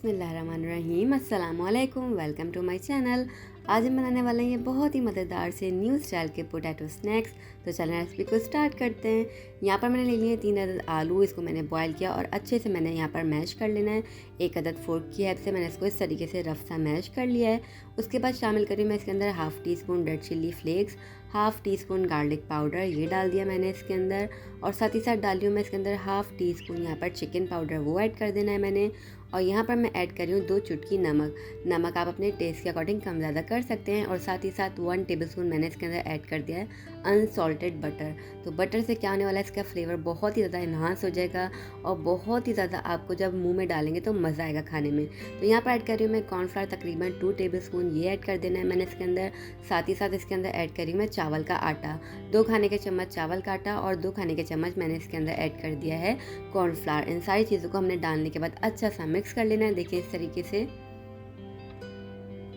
बिस्मिल्लाहिर्रहमानिर्रहीम अस्सलामुअलैकुम, welcome to my channel. आज हम बनाने वाले हैं ये बहुत ही मज़ेदार से न्यू स्टाइल के पोटैटो स्नैक्स। तो चलें रेसिपी को स्टार्ट करते हैं। यहाँ पर मैंने ले लिए 3 अदद आलू, इसको मैंने बॉईल किया और अच्छे से मैंने यहाँ पर मैश कर लेना है। 1 अदद फोर्क की हेल्प से मैंने इसको इस तरीके से रफ सा मैश कर लिया है। उसके बाद शामिल करी मैं इसके अंदर half tea spoon red chilli flakes, half tea spoon garlic powder, ये डाल दिया मैंने इसके अंदर। और साथ ही साथ डाल रही हूँ मैं इसके अंदर हाफ़ टी स्पून यहाँ पर चिकन पाउडर, वो ऐड कर देना है मैंने। और यहाँ पर मैं ऐड कर रही हूँ 2 चुटकी नमक आप अपने टेस्ट के अकॉर्डिंग कम ज़्यादा कर सकते हैं। और साथ ही साथ 1 टेबलस्पून मैंने इसके अंदर ऐड कर दिया है अनसॉल्टेड बटर। तो बटर से क्या होने वाला है, इसका फ्लेवर बहुत ही ज़्यादा इन्हांस हो जाएगा और बहुत ही ज़्यादा आपको जब मुंह में डालेंगे तो मज़ा आएगा खाने में। तो यहाँ पर ऐड कर रही हूँ मैं कॉर्नफ्लावर तकरीबन 2 टेबलस्पून, ये ऐड कर देना है मैंने इसके अंदर। साथ ही साथ इसके अंदर ऐड करी मैं चावल का आटा, 2 खाने के चम्मच चावल का आटा और 2 खाने के चम्मच मैंने इसके अंदर ऐड कर दिया है कॉर्नफ्लावर। इन सारी चीज़ों को हमने डालने के बाद अच्छा सा मिक्स कर लेना है। देखिए इस तरीके से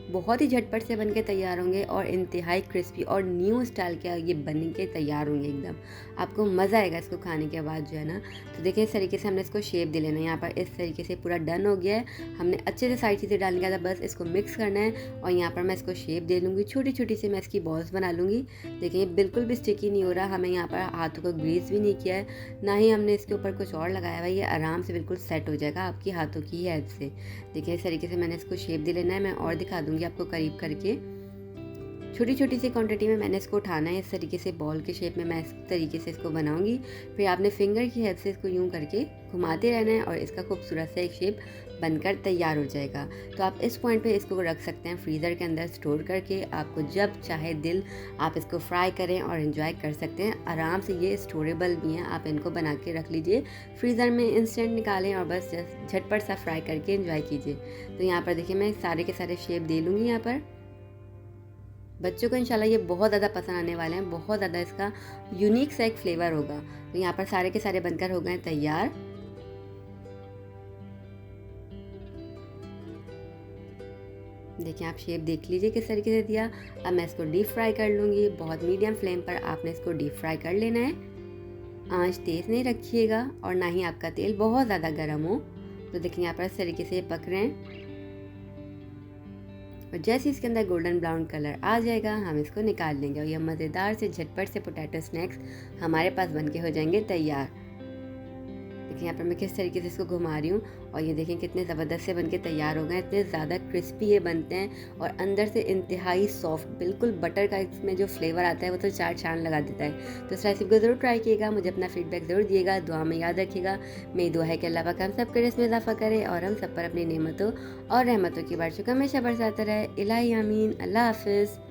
बहुत ही झटपट से बनके तैयार होंगे और इंतहाई क्रिस्पी और न्यू स्टाइल के ये बन के तैयार होंगे एकदम। आपको मज़ा आएगा इसको खाने के बाद जो है ना। तो देखिए इस तरीके से हमने इसको शेप दे लेना है। यहाँ पर इस तरीके से पूरा डन हो गया है। हमने अच्छे से सारी चीज़ें डालने के बाद बस इसको मिक्स करना है और यहाँ पर मैं इसको शेप दे लूँगी। छोटी छोटी सी मैं इसकी बॉल्स बना लूँगी। देखिए ये बिल्कुल भी स्टिकी नहीं हो रहा, हमें यहाँ पर हाथों को ग्रीस भी नहीं किया है, ना ही हमने इसके ऊपर कुछ और लगाया हुआ है। ये आराम से बिल्कुल सेट हो जाएगा आपकी हाथों की हेल्प से। देखिए इस तरीके से मैंने इसको शेप दे लेना है। मैं और दिखा दूँगी आपको करीब करके। छोटी छोटी सी क्वांटिटी में मैंने इसको उठाना है। इस तरीके से बॉल के शेप में मैं इस तरीके से इसको बनाऊंगी। फिर आपने फिंगर की हेल्प से इसको यूं करके घुमाते रहना है और इसका खूबसूरत सा एक शेप बनकर तैयार हो जाएगा। तो आप इस पॉइंट पे इसको रख सकते हैं फ्रीज़र के अंदर स्टोर करके। आपको जब चाहे दिल आप इसको फ्राई करें और एंजॉय कर सकते हैं आराम से। ये स्टोरेबल भी हैं, आप इनको बना के रख लीजिए फ्रीज़र में, इंस्टेंट निकालें और बस झटपट सा फ्राई करके एंजॉय कीजिए। तो यहाँ पर देखिए मैं सारे के सारे शेप दे लूँगी। यहाँ पर बच्चों को इंशाल्लाह ये बहुत ज़्यादा पसंद आने वाले हैं, बहुत ज़्यादा इसका यूनिक सा एक फ्लेवर होगा। तो यहाँ पर सारे के सारे बनकर हो गए तैयार। देखिए आप शेप देख लीजिए किस तरीके से दिया। अब मैं इसको डीप फ्राई कर लूँगी। बहुत मीडियम फ्लेम पर आपने इसको डीप फ्राई कर लेना है। आंच तेज़ नहीं रखिएगा और ना ही आपका तेल बहुत ज़्यादा गर्म हो। तो देखिए यहाँ पर इस तरीके से ये पक रहे हैं और जैसे इसके अंदर गोल्डन ब्राउन कलर आ जाएगा हम इसको निकाल लेंगे और यह मज़ेदार से झटपट से पोटैटो स्नैक्स हमारे पास बनके हो जाएंगे तैयार। देखिए यहाँ पर मैं किस तरीके से इसको घुमा रही हूँ और ये देखें कितने ज़बरदस्त से बनके तैयार हो गए। इतने ज़्यादा क्रिस्पी ये बनते हैं और अंदर से इंतहाई सॉफ्ट, बिल्कुल बटर का इसमें जो फ्लेवर आता है वो तो चार चांद लगा देता है। तो इस रेसिपी को ज़रूर ट्राई कीजिएगा, मुझे अपना फीडबैक ज़रूर दिएगा। दुआ में याद रखिएगा। मेरी दुआ है कि अल्लाह पाक हम सब के रिज़्क़ में इजाफा करे और हम सब पर अपनी नेमतों और रहमतों की बारिशों को हमेशा बरसाता रहे। इलाही आमीन। अल्लाह हाफ़िज़।